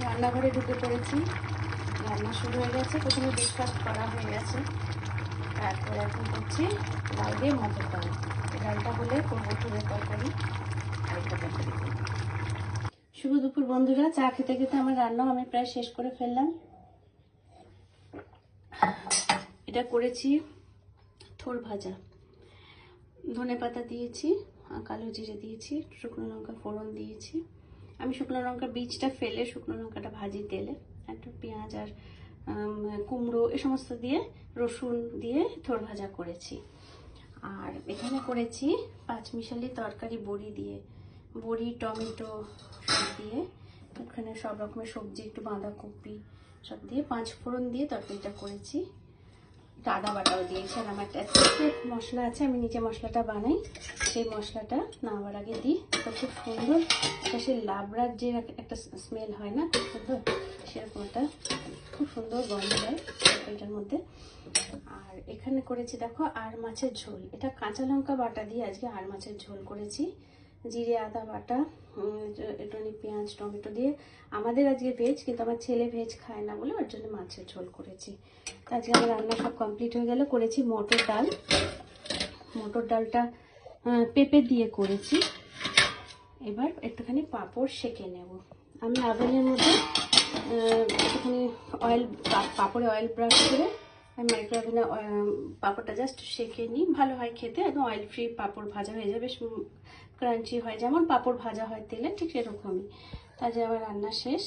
রান্নাঘরে ঢুকে পড়েছি। রান্না শুরু হয়ে গেছে। প্রথমে ব্রেকফাস্ট করা হয়ে গেছে, তারপরে এখন করছি ডাল দিয়ে মটর ডাল। ডালটা হলে করবো তুলের তরকারি, আরেকটা তরকারি করবো। শুভ দুপুর বন্ধুরা। চা খেতে খেতে আমার রান্নাও আমি প্রায় শেষ করে ফেললাম। এটা করেছি থোড় ভাজা, ধনেপাতা দিয়েছি, কালো জিরে দিয়েছি, শুকনো লঙ্কা ফোড়ন দিয়েছি। আমি শুকনো লঙ্কার বীজটা ফেলে শুকনো লঙ্কাটা ভাজি তেলে, একটু পেঁয়াজ আর কুমড়ো এ সমস্ত দিয়ে রসুন দিয়ে থোড় ভাজা করেছি। আর এখানে করেছি পাঁচমিশালি তরকারি বড়ি দিয়ে, বড়ি টমেটো সব দিয়ে, ওখানে সব রকমের সবজি, একটু বাঁধাকপি সব দিয়ে 5 ফোড়ন দিয়ে তরকারিটা করেছি। আদা বাটাও দিয়েছি। আর আমার একটা সিক্রেট মশলা আছে, আমি নিজে মশলাটা বানাই, সেই মশলাটা নামাবার আগে দিই। তো খুব সুন্দর এটা, সেই লাবড়ার যে একটা স্মেল হয় না, খুব সুন্দর, সেরকমটা খুব সুন্দর গন্ধ হয় তরকারিটার মধ্যে। আর এখানে করেছি দেখো আর মাছের ঝোল। এটা কাঁচা লঙ্কা বাটা দিয়ে আজকে আর মাছের ঝোল করেছি, জিরে আদা বাটা, একটুখানি পেঁয়াজ টমেটো দিয়ে। আমাদের আজকে ভেজ, কিন্তু আমার ছেলে ভেজ খায় না বলে ওর জন্য মাছের ঝোল করেছি। আজকে আমার রান্না সব কমপ্লিট হয়ে গেল। করেছি মটর ডাল, মটর ডালটা পেঁপে দিয়ে করেছি। এবার একটুখানি পাঁপড় সেঁকে নেব। আমি আগুনের মধ্যে একটুখানি অয়েল, পাঁপড়ে অয়েল ব্রাশ করে আমি মাইক্রোওভেনে পাঁপড়টা জাস্ট সেঁকে নিই। ভালো হয় খেতে, একদম অয়েল ফ্রি পাঁপড় ভাজা হয়ে যাবে, বেশ ক্রাঞ্চি হয়, যেমন পাঁপড় ভাজা হয় তেলে, ঠিক সেরকমই। তাহলে আমার রান্না শেষ।